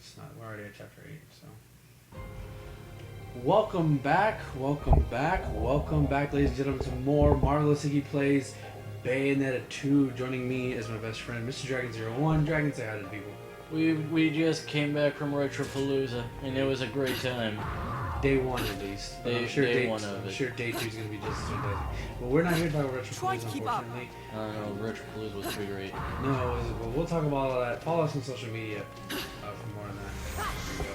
it's not. We're already at chapter 8, so. Welcome back, ladies and gentlemen, to more Marvelous Iggy Plays Bayonetta 2. Joining me is my best friend, Mr.Dragon01. Dragon, say hi to the people. We just came back from Retropalooza, and it was a great time. Day 1 at least. I'm sure day 2 is going to be just as fantastic. But we're not here to talk about Retropalooza, unfortunately. No, Retropalooza was pretty great. No, it wasn't, but we'll talk about all that. Follow us on social media for more on that. Here we go.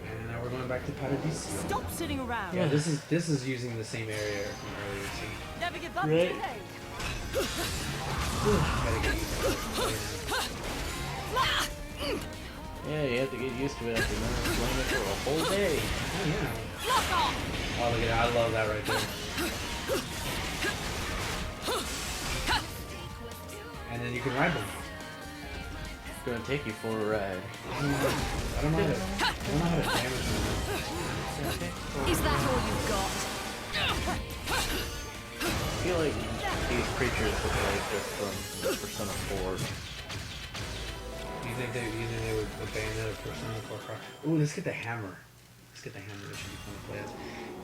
And now we're going back to Paradiso. Stop sitting around. Yeah, this is using the same area from earlier scene. Never give up, Right. today. Gotta get used to it. Yeah, you have to get used to it after not playing it for a whole day. Oh, yeah. Oh, look at that. I love that right there. And then you can ride them. It's gonna take you for a ride. I don't know how to damage them. Is that all you've got? I feel like these creatures look like they're from Persona 4. You think they would abandon a Persona 4 car? Ooh, let's get the hammer. That should be fun to play as.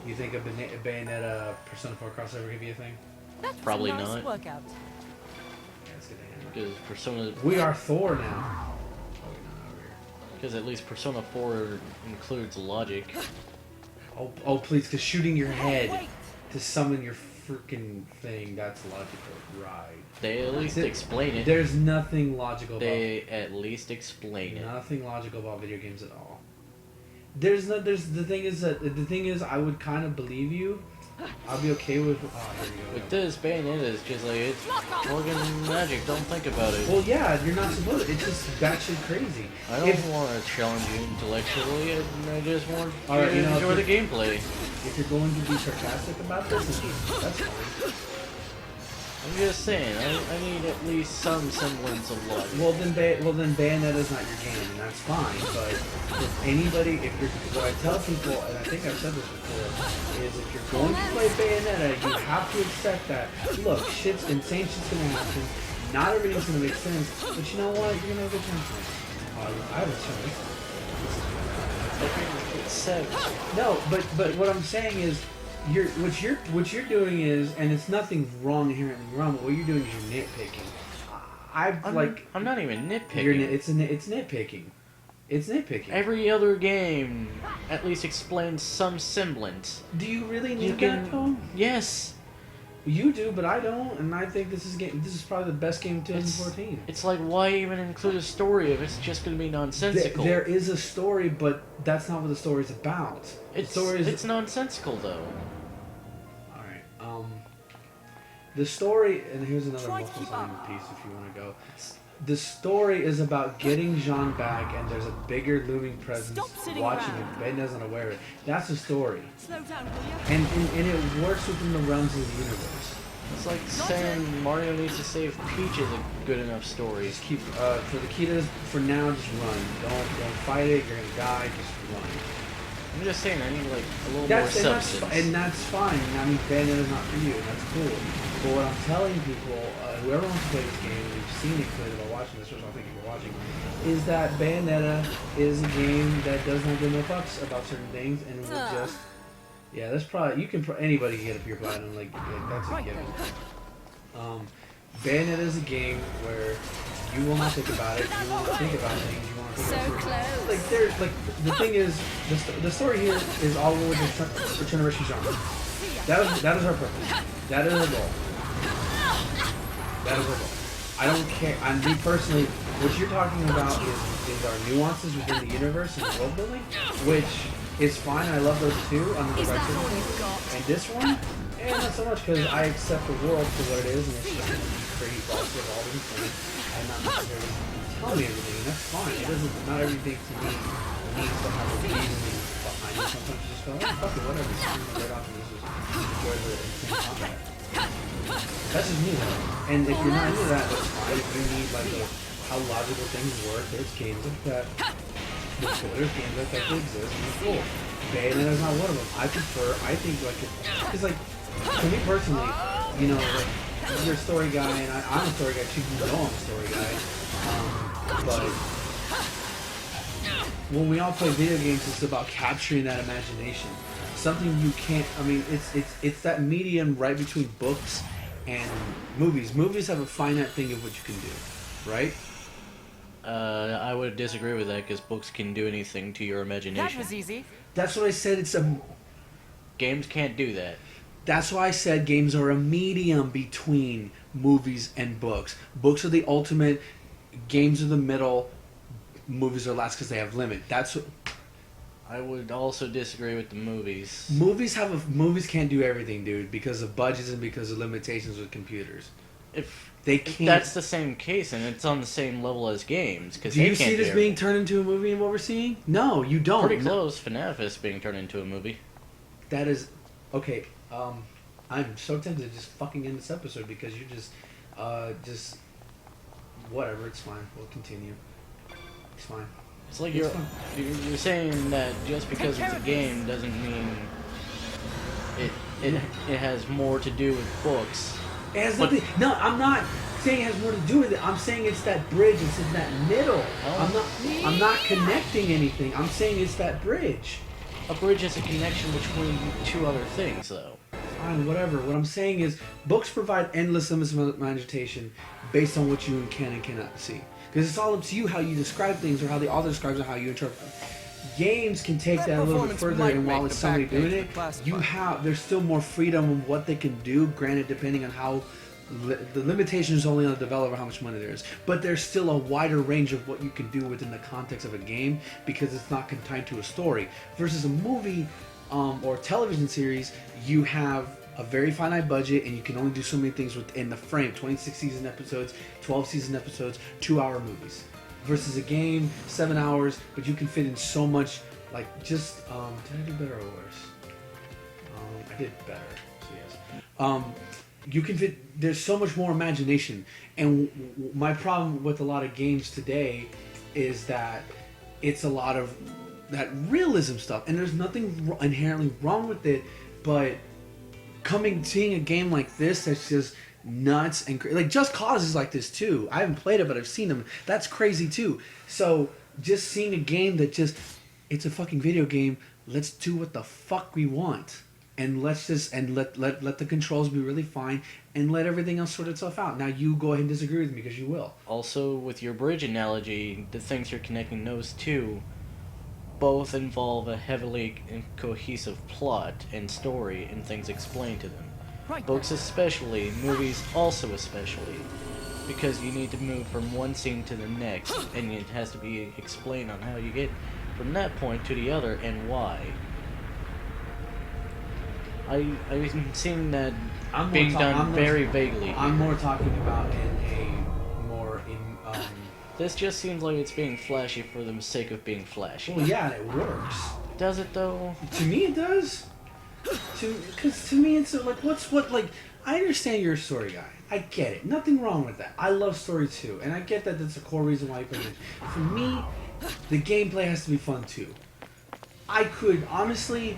You think a Bayonetta Persona 4 crossover could be a thing? That's Probably a nice not. Workout. Yeah, let's get the hammer. Because Persona... We are Thor now. Oh, wait, no, over here. Because at least Persona 4 includes logic. Oh, please, because shooting your head Wait. to summon your freaking thing, that's logical, right? They at least explain it. There's nothing logical about They at least explain it. Nothing logical about video games at all. The thing is I would kind of believe you. I'll be okay with. Oh, here we go. With this, Bayonetta is just like, it's fucking magic, don't think about it. Well, yeah, you're not supposed to. It's just batshit crazy. I don't want to challenge you intellectually, I just want you Alright, to enjoy the gameplay. If you're going to be sarcastic about this, that's fine. I'm just saying, I need at least some semblance of logic. Well then Bayonetta's not your game, and that's fine. But what I tell people, and I think I've said this before, is if you're going to play Bayonetta, you have to accept that. Look, insane shit's gonna happen. Not everything's gonna make sense, but you know what? You're gonna have a good time playing. I have a chance. It's savage. No, but what I'm saying is. What you're doing is, and it's nothing wrong inherently wrong, but what you're doing is you're nitpicking. I'm not even nitpicking. It's nitpicking. It's nitpicking. Every other game at least explains some semblance. Do you really need that though? Yes. You do, but I don't, and I think this is probably the best game of 2014. It's like, why even include a story if it's just going to be nonsensical? There is a story, but that's not what the story's about. It's nonsensical though. Alright, the story, and here's another multiple-selling piece if you want to go. The story is about getting Jean back, and there's a bigger looming presence watching him. Ben doesn't aware of it. That's the story. Slow down, will you? And it works within the realms of the universe. It's like saying Mario needs to save Peach is a good enough story. Just keep for the key to for now. Just run. Don't fight it. You're gonna die. Just run. I'm just saying, I need like a little more substance. And that's fine. I mean, Bayonetta's not for you, and that's cool. But what I'm telling people, whoever wants to play this game, and you've seen it clearly by watching this, which I think you're watching, is that Bayonetta is a game that does not give no fucks about certain things, and will just. Yeah, that's probably anybody can get a pure platinum, like that's a given. Bayonetta is a game where you will not think about it. You won't think about things. You won't think about close. The thing is, the story here is all over the return of Richie genre. That is our purpose. That is our goal. That is our goal. I don't care. Me personally, what you're talking about is our nuances within the universe and world building, which is fine. I love those too. And this one, not so much because I accept the world for what it is, and it's just pretty bossy evolving thing, and not necessarily tell me everything, and that's fine. It doesn't. Not everything to me needs to have a reasoning behind it. Sometimes you just go, oh, fuck it, whatever. Right off, and just enjoy the insane combat. That's just me though. And if you're not into that, that's fine. If you need like how logical things work, there's games like that. There's games like that exist, and it's cool. Bayonetta's not one of them. I think because like, to me personally, you know, like, you're a story guy, and I'm a story guy too. You know I'm a story guy. But when we all play video games, it's about capturing that imagination. Something you can't. I mean, it's that medium right between books and movies. Movies have a finite thing of what you can do, right? I would disagree with that because books can do anything to your imagination. That was easy. That's what I said. Games can't do that. That's why I said games are a medium between movies and books. Books are the ultimate. Games are the middle. Movies are last because they have limit. That's what. I would also disagree with the movies. Movies can't do everything, dude, because of budgets and because of limitations with computers. If they can't. That's the same case, and it's on the same level as games. Cause do you see this being turned into a movie and what we're seeing? No, you don't. Pretty close. FNAF is being turned into a movie. That is okay. I'm so tempted to just fucking end this episode because you're just whatever. It's fine. We'll continue. It's fine. It's like you're saying that just because it's a game doesn't mean it has more to do with books. It has nothing. No, I'm not saying it has more to do with it. I'm saying it's that bridge. It's in that middle. Oh. I'm not connecting anything. I'm saying it's that bridge. A bridge is a connection between two other things, though. Fine, whatever. What I'm saying is books provide endless limits of imagination based on what you can and cannot see. Because it's all up to you how you describe things or how the author describes it, how you interpret them. Games can take that a little bit further, and while it's somebody doing it, there's still more freedom of what they can do, granted depending on how the limitation is only on the developer how much money there is. But there's still a wider range of what you can do within the context of a game because it's not confined to a story. Versus a movie or television series, you have a very finite budget and you can only do so many things within the frame. 26 season episodes, 12 season episodes, 2-hour movies. Versus a game, 7 hours, but you can fit in so much. Like just did I do better or worse? I did better, so yes. You can fit. There's so much more imagination, and my problem with a lot of games today is that it's a lot of that realism stuff, and there's nothing inherently wrong with it, but seeing a game like this that's just nuts and like Just Cause is like this too. I haven't played it, but I've seen them. That's crazy too. So just seeing a game that it's a fucking video game. Let's do what the fuck we want, and let's just let the controls be really fine, and let everything else sort itself out. Now you go ahead and disagree with me because you will. Also, with your bridge analogy, the things you're connecting those two both involve a heavily cohesive plot and story and things explained to them. Right. Books especially, movies also especially, because you need to move from one scene to the next, and it has to be explained on how you get from that point to the other and why. I've seen that being done very vaguely. I'm more talking about This just seems like it's being flashy for the sake of being flashy. Well, yeah, it works. Does it though? To me, it does. Because to me, it's like, I understand you're a story guy. I get it. Nothing wrong with that. I love story too. And I get that that's a core reason why you play it. For me, the gameplay has to be fun too. I could, honestly,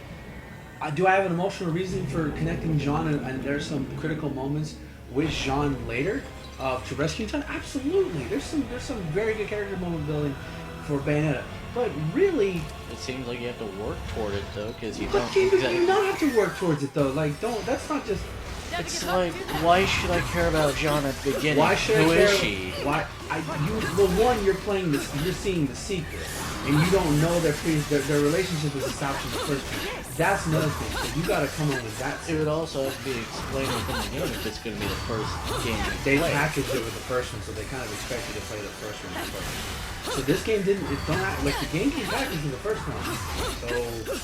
do I have an emotional reason for connecting Jean and there's some critical moments with Jean later to rescue Jean? Absolutely. There's some very good character moment building for Bayonetta. But really, it seems like you have to work toward it though, because you don't. You don't have to work towards it though. Like, don't. That's not just. It's like, why should I care about Jean at the beginning? Why should Who I care? is she? Why? You're playing this. You're seeing the secret, and you don't know their relationship is established in the first game. That's another thing. So you gotta come up with that. It would also have to be explained within the game if it's going to be the first game you They play. packaged it with the first one, so they kind of expect you to play the first one first. So this game didn't. It don't act like the game came packaged with the first one. So.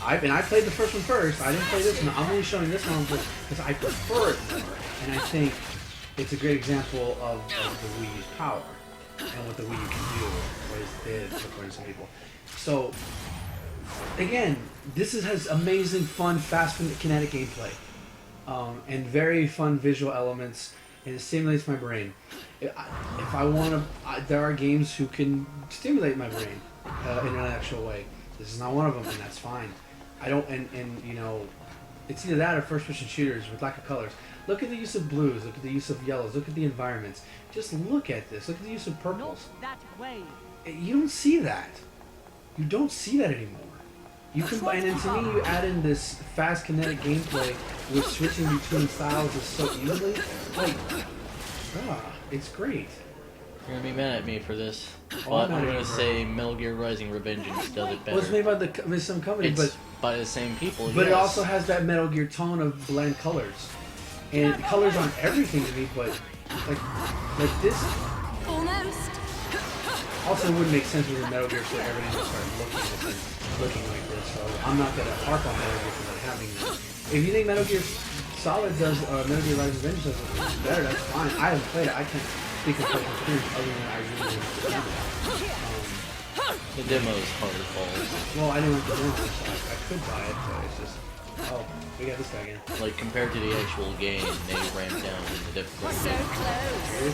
I played the first one first. I didn't play this one. I'm only showing this one because I prefer it more. And I think it's a great example of the Wii U's power and what the Wii U can do, what it did according to some people. So, again, this has amazing, fun, fast, kinetic gameplay. And very fun visual elements. And it stimulates my brain. If I want to, there are games who can stimulate my brain in an actual way. This is not one of them, and that's fine. I don't, and you know, it's either that or first-person shooters with lack of colors. Look at the use of blues. Look at the use of yellows. Look at the environments. Just look at this. Look at the use of purples. Not that way. You don't see that. You don't see that anymore. You combine, and to me, you add in this fast kinetic gameplay with switching between styles is so easily. Like, it's great. You're gonna be mad at me for this, Oh, but I'm I'm not gonna even say Metal Gear Rising Revengeance does it Well, it's better. made by some company, It's but by the same people. it yes. also has that Metal Gear tone of bland colors, and colors aren't everything to me, but like this. Almost. Also, it wouldn't make sense with Metal Gear for everything to start looking like this. So I'm not gonna harp on Metal Gear for not having that. If you think Metal Gear Solid does, Metal Gear Rising Revenge does it better, that's fine. I haven't played it. I can't speak of personal experience other than I really enjoyed it. The demo is hard as balls. Well, I didn't want to know, so I could buy it, but it's just. Oh, we got this guy again. Like compared to the actual game, they ramped down the difficulty. So close.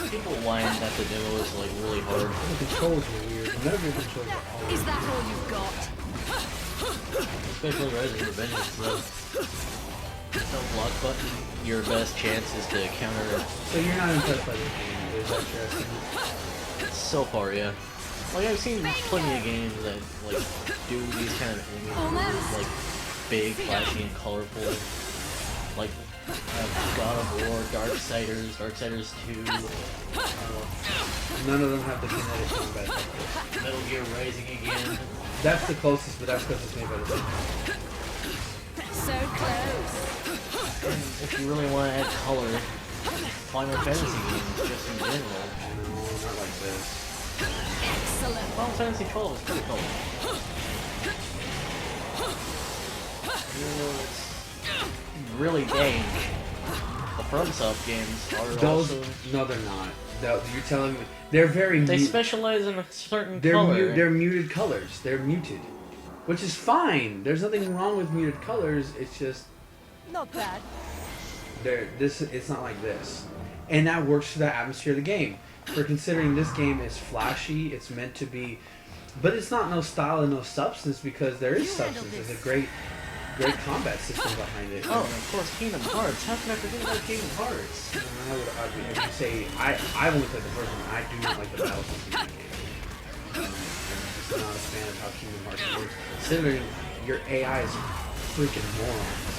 People whine that the demo is like really hard. The controls are weird. The Metal Gear controls are all Is weird. that all you've got? Especially Resident Revengeance though. No block button. Your best chance is to counter. So you're not impressed by this game, is that your estimate? So far, yeah. Like I've seen plenty of games that like do these kind of things, like big, flashy, and colorful. Like God of War, Darksiders 2, None of them have the kinetic combat like this. Metal Gear Rising again. That's the closest, but that's because it's made by the same company. So close. And if you really want to add color, Final Fantasy games just in general. No, not like this. Excellent. Final Fantasy 12 is pretty cool. Even though it's really dang. The FromSoft games are Those, also... no, they're not. You're telling me they're very. They specialize in a certain they're color. they're muted colors. They're muted, which is fine. There's nothing wrong with muted colors. It's just Not bad. It's not like this, and that works for the atmosphere of the game. For considering this game is flashy, it's meant to be, but it's not no style and no substance because there is substance. There's a great combat system behind it. Oh, and of course, Kingdom Hearts. How can I forget about Kingdom Hearts? If you say I've only played the first one. I do not like the battle system in the game. I'm just not a fan of how Kingdom Hearts works. Considering your AI is freaking morons.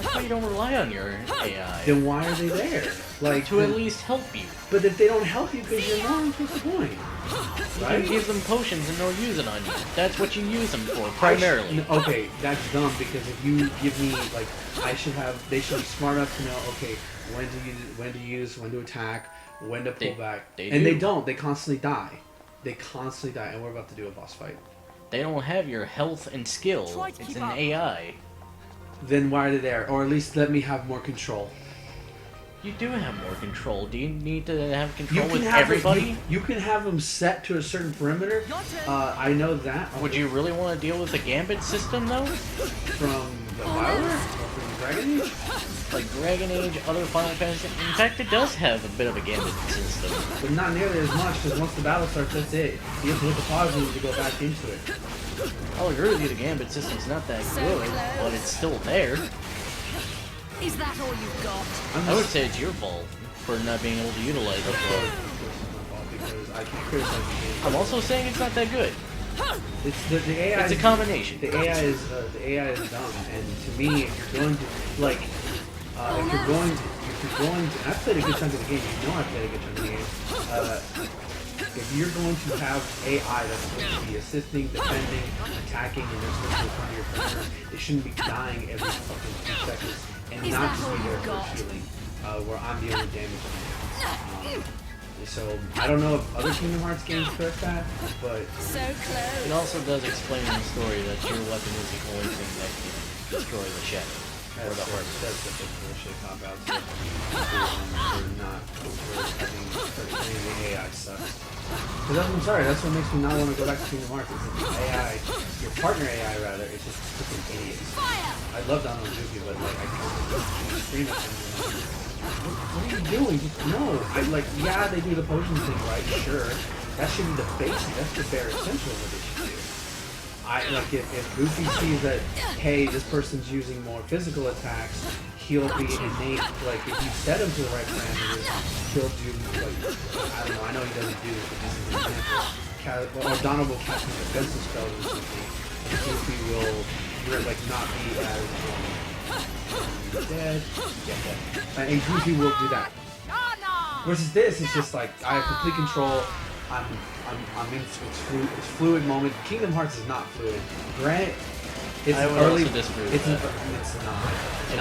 That's why you don't rely on your AI. Then why are they there? Like To at least help you. But if they don't help you because you're morons, what's the point? You Right? can give them potions and they'll use it on you. That's what you use them for, primarily. Okay, that's dumb because if you give me like, they should be smart enough to know. Okay, when to use, when to attack, when to pull back, they and do. they don't. They constantly die. And we're about to do a boss fight. They don't have your health and skill. Try to It's keep an up. AI. Then why are they there? Or at least let me have more control. You do have more control. Do you need to have control with have everybody? You can have them set to a certain perimeter. Your turn. I know that. Would you really want to deal with the Gambit system, though? From the BioWare? Or from Dragon Age? Like Dragon Age, other Final Fantasy. In fact, it does have a bit of a Gambit system. But not nearly as much, because once the battle starts, that's it. You have to hit the pause move to go back into it. I'll agree with you, the Gambit system's not that So good, close. but it's still there. Is that all you've got? I would say it's your fault for not being able to utilize it. Of course, it's my fault, because I can't criticize the game. I'm also saying it's not that good. It's the AI. It's a combination. The AI is dumb, and to me, if you're going to like, if you're going to, and I've played a good chunk of the game. You know, I've played a good chunk of the game. If you're going to have AI that's supposed to be assisting, defending, attacking, and they're supposed to be in front of your perimeter, they shouldn't be dying every fucking 2 seconds and Is not that just all be there you for got? healing, where I'm the only damage. So I don't know if other Kingdom Hearts games correct that, but So It close. also does explain in the story that your weapon is the only thing that can destroy the shadow. Or the heart. that's the bullshit cop out. We're not. We're saying the AI sucks. Because I'm sorry, that's what makes me not want to go back to Kingdom Hearts. Is that the AI, your partner AI rather, is just freaking idiots. Fire! I love Donald Duke, but like I can't scream at them. What are you doing? Just no. Yeah, they do the potion thing right, sure. That should be the basic. That's the bare essential of what they should do. If Goofy sees that, hey, this person's using more physical attacks, he'll be innate, like, if you set him to the right parameters, he'll do, like, I don't know, I know he doesn't do this, but this is an example. Donald will cast some defensive spells or something, and Goofy will, like, not be as, dead, and Goofy will do that. Versus this, it's just like, I have complete control, I'm in, it's fluid moment. Kingdom Hearts is not fluid. Granted, it's early. It's not.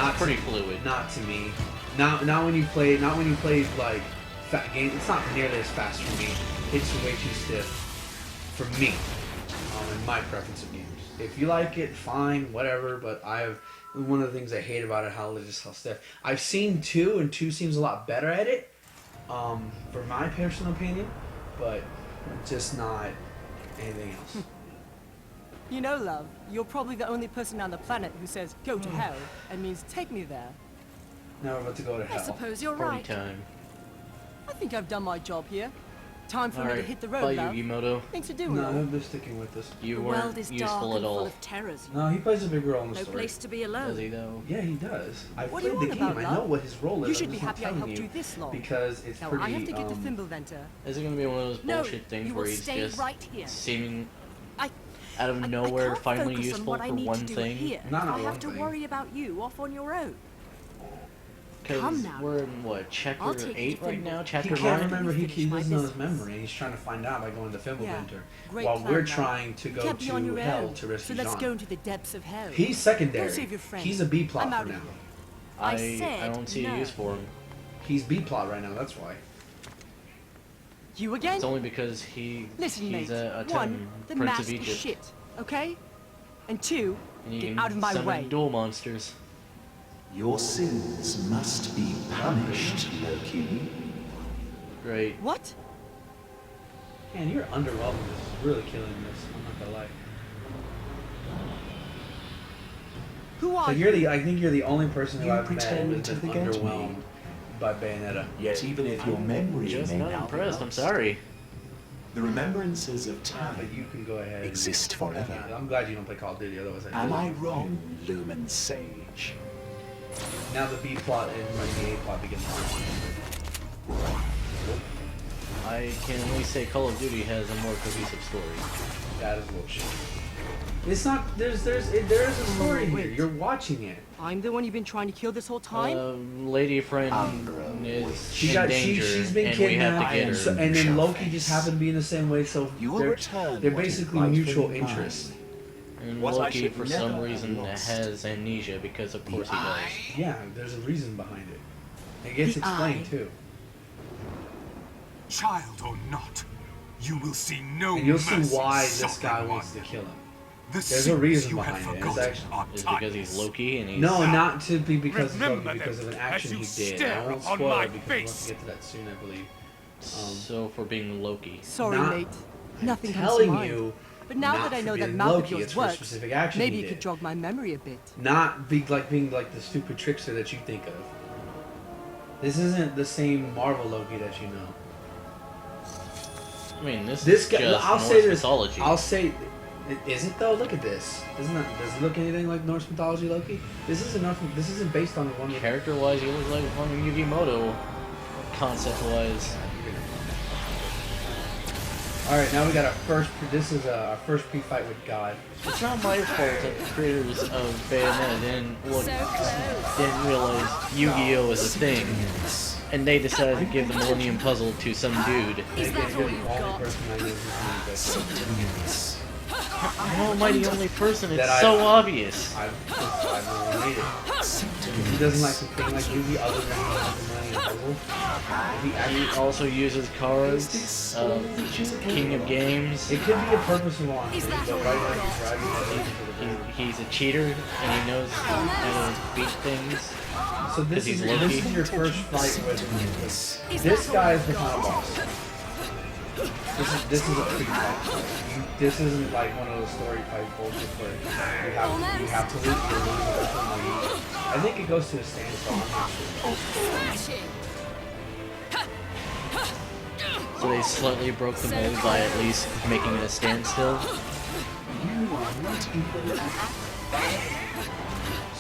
It's pretty fluid. Not to me. Not when you play. Not when you play like fat games. It's not nearly as fast for me. It's way too stiff for me. In my preference of games. If you like it, fine, whatever. But one of the things I hate about it, how stiff. I've seen 2, and 2 seems a lot better at it. For my personal opinion, but just not anything else. You know, love, you're probably the only person on the planet who says go to hell and means take me there. Now we're about to go to hell. I suppose you're Party right. time. I think I've done my job here. Time for me to hit the road, bye, love. Yugimoto. Thanks for doing No, that. they're sticking with us. You The weren't world is dark useful and at full all. of terrors. No, he plays a big role in the No story. place to be Does alone. he though? Yeah, he does. I What do you played the want game. about, I know love? what his role is. You should I'm be just not happy I telling helped you this long. because it's Now pretty. I have to get to Thimbleventer. Is it gonna be one of those No, bullshit things you where will he's stay just right here. seeming I out of I nowhere can't finally focus on useful what I for need one to do thing? Here. Not I on have one to thing. worry about you off on your own. Because Come now. we're in what, chapter I'll take you 8 to right Thimble. now? He Chapter can't 9? remember. He Finish my doesn't know his business. memory. He's trying to find out by going to Thimbleventer, Great while plan, we're love. trying to You go can't be on to your hell own. to rescue So let's John. go into the depths of hell. He's secondary. Go save your friend. He's a B plot I'm out for of now. here. I I said don't see a no. use for him. He's B plot right now. That's why. You again? It's only because Listen, he's mate. a One, the Prince mask of is Egypt. shit, okay? And 2, And you get can out of my summon way. dual monsters. Your sins must be punished, Loki. Great. What? Man, you're underwhelming. This is really killing this. I'm not gonna lie. Who are So you? I think you're the only person who You I've met pretend who's to been forget me. underwhelmed by Bayonetta. Yet even if your memory Just may not now impressed, be I'm lost, sorry. the remembrances of But time you can go ahead. exist forever. I'm glad you don't play Call of Duty, otherwise I Am I wrong, Lumen Sage? Now the B plot and the A plot begins. I can only say Call of Duty has a more cohesive story. That is bullshit. It's not. There is a story here. Wait. You're watching it. I'm the one you've been trying to kill this whole time? Lady friend Umbra. is She in got. danger, She's been and we have to kidnapped, get her. so, and then Loki just happened to be in the same way. So You will they're return they're what is basically rightfully mutual mine. interests. And What I Loki, should for never some have reason, lost. has amnesia because, of course, he does. Yeah, there's a reason behind it. It gets The explained eye. too, Child or not, you will see no and you'll see mercy, why this sovereign guy one. wants to kill him. The There's a sins reason you behind have it. It's forgotten actually- are Is it because he's timeless. Loki and he's... No, not to be because of Remember Loki, because of them an action as he you did. I stare won't upon spoil my it because we'll have face. to get to that soon, I believe. So, for being Loki. Sorry, not- mate. Nothing comes to Telling mind. you, But now not that I for know that being mouth Loki, of it's yours for a works, specific action maybe he you could did. jog my memory a bit. Not being like the stupid trickster that you think of. This isn't the same Marvel Loki that you know. I mean, this This is guy, just I'll Norse say this. mythology. I'll say, is it though? Look at this. Does it look anything like Norse mythology Loki? This isn't based on the one. Character-wise, he looks like one of Yugimoto. Concept-wise. All right, now we got our first. This is our first pre-fight with God. It's not my fault that the creators of Bayonetta didn't realize Yu-Gi-Oh! Is a thing. And they decided to give the Millennium Puzzle to some dude. Is that all you've Only got? person I know who's How am I the only person? It's That I- so obvious. I've never made it. He doesn't like the thing like Yugi other than he has the money and puzzle. If he He actually, also uses cards. King of Games. it could be a purposeful one. Is that but all right you've now got? he's dragging the thing for the game. He's a cheater and he knows how to beat things. So this he's is Loki. this is your first fight with Is this that guy all is the you've final got? boss. This is a pre-fight. This isn't like one of those story fight bullshit where you have to lose. You're losing. I think it goes to a standstill. I'm not sure. Smashing! So they slightly broke the mold by at least making it a standstill.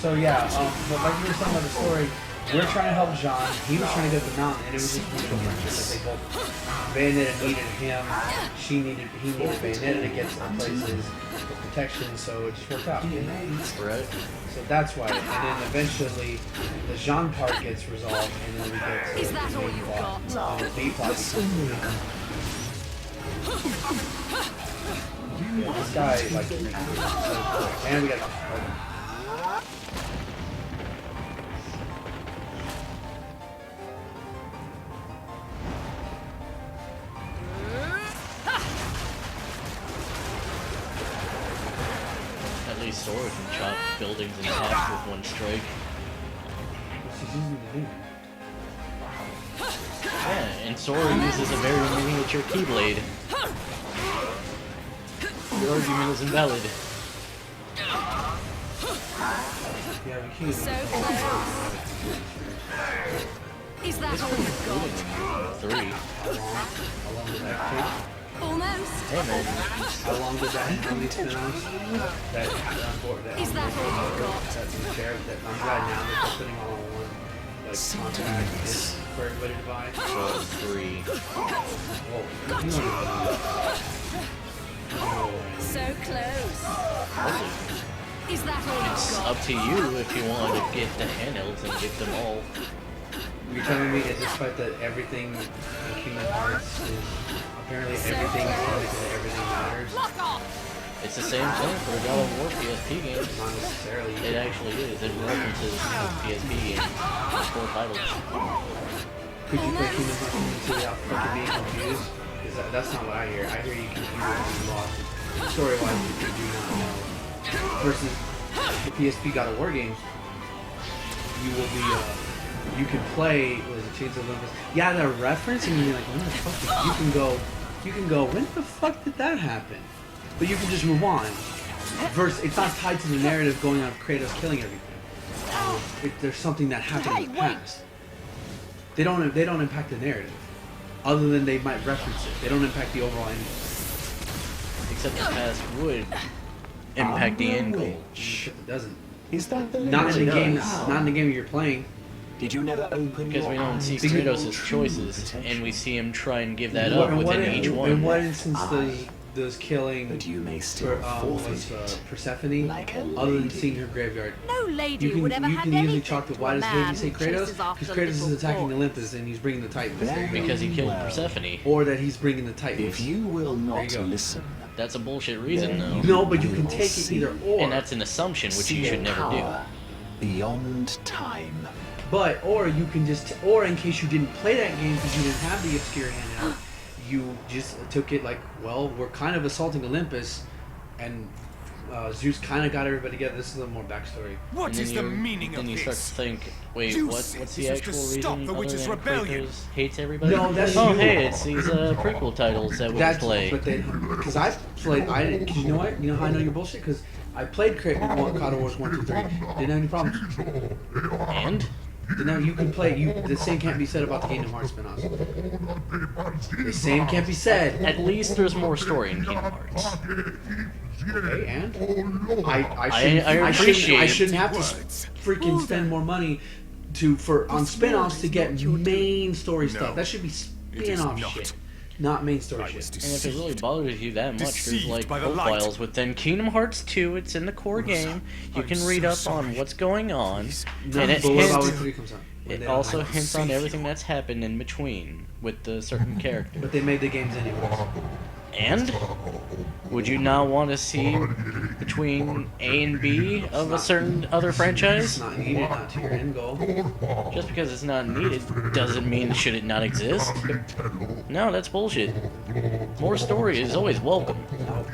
So yeah, but like we were saying about the story, we're trying to help John. He was trying to get the mountain, and it was just mutual friendship that they both. Bayonetta needed him. He needed Bayonetta to get to the places for protection. So it just worked out. You know? Right. So that's why. And then eventually, the Jean part gets resolved, and then we get to Is that the all main you've plot. got? And the B plot becomes this guy like so quick. And we got. At least Sora can chop buildings in half with one strike. She's using the thing. Yeah, and Sora uses a very miniature Keyblade. Your argument is invalid. Yeah, we can't. So close. Is that all you've got? 3. How long did that take? Almost. Hey man, How long did that how many spin-offs? That board that Is that all you've got? that's fair that I'm glad now that they're putting all in one like contract is for everybody to buy. so 3. Whoa, you don't know. So close. Is that all It's you've got? up to you if you want to get the handhelds and get them all. You're telling me that despite that everything in Kingdom Hearts is apparently everything is connected to everything matters? Lock off. It's the same thing for the God of War PSP games. Not necessarily. It actually is. It references the PSP games. The 4 titles. Could you play Kingdom Hearts and you see how fucking being confused? Because that's not what I hear. I hear you confused and lost. Story-wise, you do not know. Versus the PSP God of War games, you will be, you can play, what is it, Chains of Olympus? Yeah, they're referencing and you're like, when the fuck did, you can go, when the fuck did that happen? But you can just move on. Versus, it's not tied to the narrative going on Kratos killing everything. There's something that happened in the past. They don't impact the narrative. Other than they might reference it. They don't impact the overall ending. Except the past would impact the end goal. Except it doesn't. Is that the Not in the game. Now, Not in the game you're playing. Did you never open Because your we don't eyes see to Kratos' true choices, and we see him try and give that In up what- within each in one. what instance does killing that you may still was forfeit Persephone, like a other than lady. seeing her graveyard? No lady You would can ever you hand can easily anything chalk the to why a does man Iggy say who Kratos? chases after Because Kratos is little attacking boys. Olympus and he's bringing the Titans. Because he killed Well, Persephone. Or that he's bringing the Titans. If you will There not you go. listen, That's a bullshit reason, though. No, but you You can will take it see. either or. And that's an assumption, which you see should never do. power beyond time. But, or you can just, or in case you didn't play that game because you didn't have the obscure handout, you just took it like, well, we're kind of assaulting Olympus, and Zeus kind of got everybody together. This is a little more backstory. What And then is the you- meaning Then of you start to this? think, wait, Zeus what's said the this was actual to stop reason the other witches' than rebellion. Kratos hates everybody? No, that's oh, you. hey, it's these prequel titles that we That's play. but then because I played, I didn't. Cause you know what? You know how I know you're bullshit? Because I played God of Wars 1, 2, 3. Didn't have any problems. And? Now you can play. The same can't be said about the Kingdom Hearts spin-offs. The same can't be said. At least there's more story in Kingdom Hearts. Okay, and I appreciate shouldn't have to words. freaking spend more money on spin-offs to get main story stuff. That should be spin-off not. shit, not main story I was shit. And if it really bothers you that much, there's Deceived like by the light. profiles within Kingdom Hearts 2. It's in the core game. You I'm can so read up sorry. on what's going on, No, and it but what about when hints. 3 comes out? When It they don't also have it? hints on save everything you. that's happened in between with the certain character. But they made the games anyways. And would you not want to see between A and B of a certain other It's franchise? not needed, not to your end goal. Just because it's not needed doesn't mean should it not exist. No, that's bullshit. More story is always welcome. No,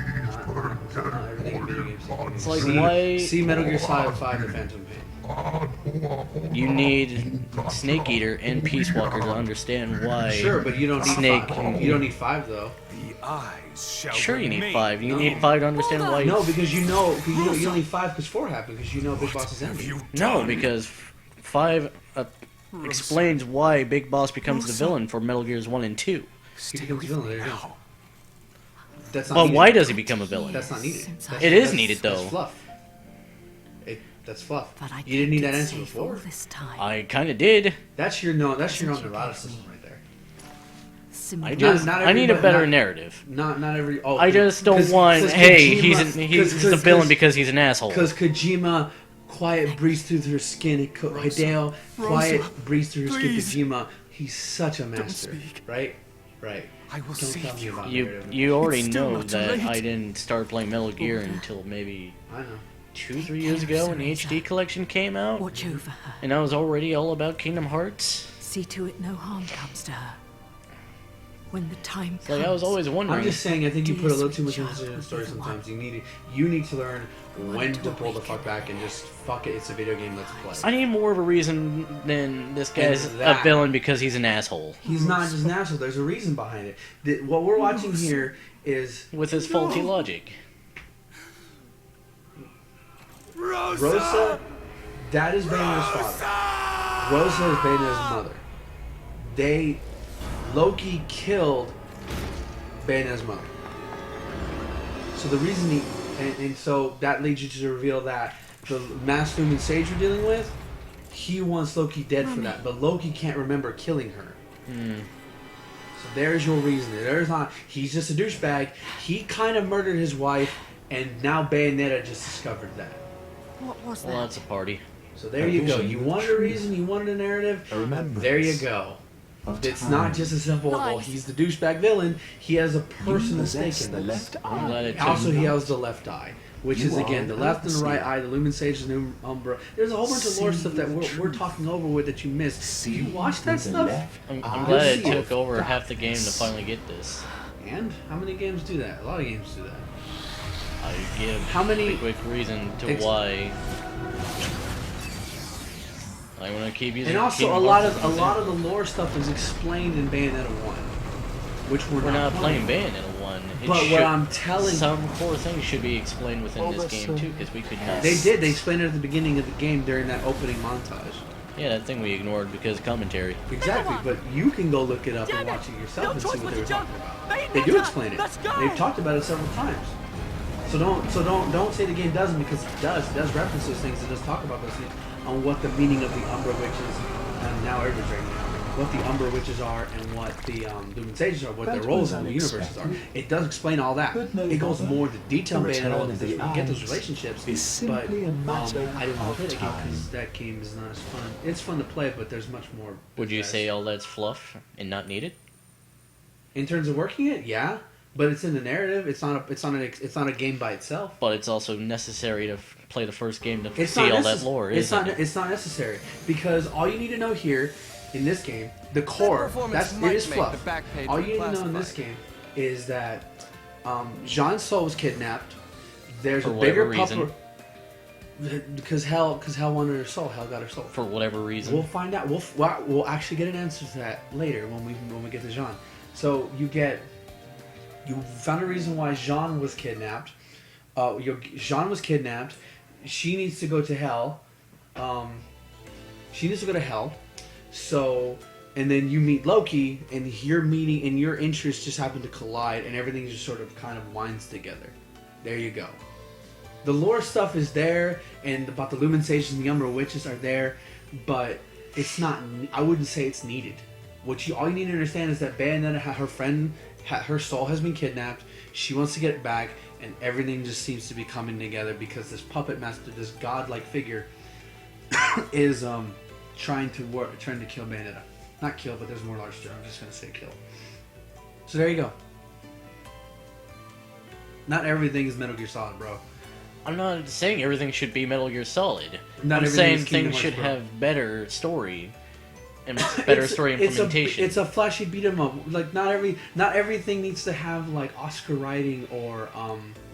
not everything in video games. It's like See, why see Metal Gear Solid 5: The Phantom Pain. you need Snake Eater and Peace Walker to understand why. Sure, but you don't need Snake. 5. You don't need 5 though. The eyes shall Sure, you need remain 5. You need numb. 5 to understand why. No, because you know you don't need 5 because 4 happened because you know Big Boss is Have enemy. you No, done? because 5 explains why Big Boss becomes the villain for Metal Gears 1 and 2. He becomes a villain. There you go. Now. That's not But needed. why does he become a villain? That's not needed. It is That's- needed, that's though. fluff. That's fluff. But I You didn't need kept that it answer safe before. all this time. I kind of did. That's your own Didn't you Nevada get system me? right there. Simple. I just not I need a everybody- better not- narrative. Not every. Oh, I just don't 'cause- want. 'cause Hey, Kojima- he's the villain because he's an asshole. Because Kojima, quiet breeze through her skin. Hideo, quiet breeze through her skin. please. Kojima, he's such a master, speak. right? Right. I will Don't save tell me you. about You narrative. you already It's still know not too that late. I didn't start playing Metal Gear until maybe I know. 2-3 years ago when the HD collection came out, Watch over her. and I was already all about Kingdom Hearts. See to it no harm comes to her. When the time Like comes. I was always wondering. I'm just saying. I think you Dear put a little too sweet much child emphasis in the will story be the one. sometimes. You need to learn when to to pull the awaken. fuck back and just fuck it. It's a video game. Let's play. I need more of a reason than this guy's a that- villain because he's an asshole. He's not just an asshole. There's a reason behind it. What we're watching here is With his faulty logic. Rosa. That is Bayonetta's father. Rosa is Bayonetta's mother. Loki killed Bayonetta's mother. So the reason and so that leads you to reveal that the Master Lumen Sage we're dealing with, he wants Loki dead for that, but Loki can't remember killing her. So there's your reason. There's not. He's just a douchebag. He kind of murdered his wife, and now Bayonetta just discovered that. What was Well, that? that's a party. So there A you go. vision You of wanted a truth. reason. You wanted a narrative. A remembrance There you go. of It's time. not just a simple. Well, he's the douchebag villain. He has a You person possess mistaken. the left I'm glad eye. it Also, he You has the left eye, which You is again are the left and the right overseer. eye. The Lumen Sage, the new Umbra. There's a whole bunch of lore See stuff that the we're truth. talking over with that you missed. See you watch that with the stuff? left I'm eye glad it see took of over half the game to darkness. finally get this. And how many games do that? A lot of games do that. I give How many- a quick reason to Ex- why I want to keep using. And also, Kingdom a lot Hearts of the lore stuff is explained in Bayonetta 1, which we're We're not playing. playing Bayonetta 1. It But should, what I'm telling some core things should be explained within Well, this that's, game too, because we could not. They did. They explained it at the beginning of the game during that opening montage. Yeah, that thing we ignored because of commentary. Exactly, but you can go look it up and watch it yourself and see what they were talking about. They do explain it. They've talked about it several times. So don't say the game doesn't, because it does. It does reference those things. It does talk about those things on what the meaning of the Umbra Witches, and now everybody's right now, what the Umbra Witches are and what the Lumen Sages are, what their That roles was in the universes are. unexpected. It does explain all that. But no It goes bother. more into detail The in Bayonetta return 1 of because the we get those eyes relationships. is simply a matter I didn't want to play of that game because time. that game is not as fun. It's fun to play, but there's much more. Would you possessed. say all that's fluff and not needed? In terms of working it, yeah, but it's in the narrative. It's not a game by itself. But it's also necessary to play the first game to It's see not all necess- that lore, It's isn't not. it? It's not necessary because all you need to know here, in this game, the core. performance It might is make fluff. the back page All look you need to know in this classified. game is that Jean's soul was kidnapped. There's For a bigger whatever reason. because Hell wanted her soul. Hell got her soul. For whatever reason. We'll find out. We'll actually get an answer to that later when we get to Jean. So you found a reason why Jean was kidnapped. Jean was kidnapped. She needs to go to Hell. She needs to go to Hell. So, and then you meet Loki, and your meeting and your interests just happen to collide, and everything just sort of kind of winds together. There you go. The lore stuff is there, and about the Lumen Sages and the Umbra Witches are there, but it's not. I wouldn't say it's needed. All you need to understand is that Bayonetta, her soul has been kidnapped. She wants to get it back, and everything just seems to be coming together because this puppet master, this godlike figure, is trying to kill Bayonetta. Not kill, but there's more large to it. I'm just gonna say kill. So there you go. Not everything is Metal Gear Solid, bro. I'm not saying everything should be Metal Gear Solid. Not I'm everything saying is Kingdom things should Hearts, bro. have better story and better story implementation. It's a flashy beat 'em up. Like not everything needs to have like Oscar writing or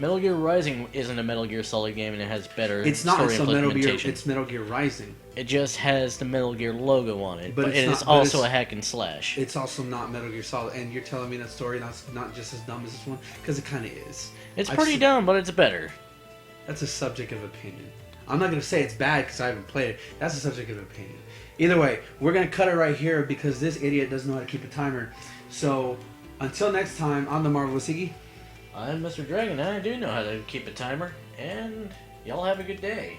Metal Gear Rising isn't a Metal Gear Solid game, and it has better It's not. story It's Metal Gear. implementation. It's Metal Gear Rising. It just has the Metal Gear logo on it, But but it's it not- is but also it's- a hack and slash. It's also not Metal Gear Solid. And you're telling me that story not just as dumb as this one, because it kind of is. It's I've pretty seen- dumb, but it's better. That's a subject of opinion. I'm not gonna say it's bad because I haven't played it. That's a subject of opinion. Either way, we're gonna cut it right here because this idiot doesn't know how to keep a timer. So until next time, I'm the Marvelous Iggy. I'm Mr. Dragon, and I do know how to keep a timer, and y'all have a good day.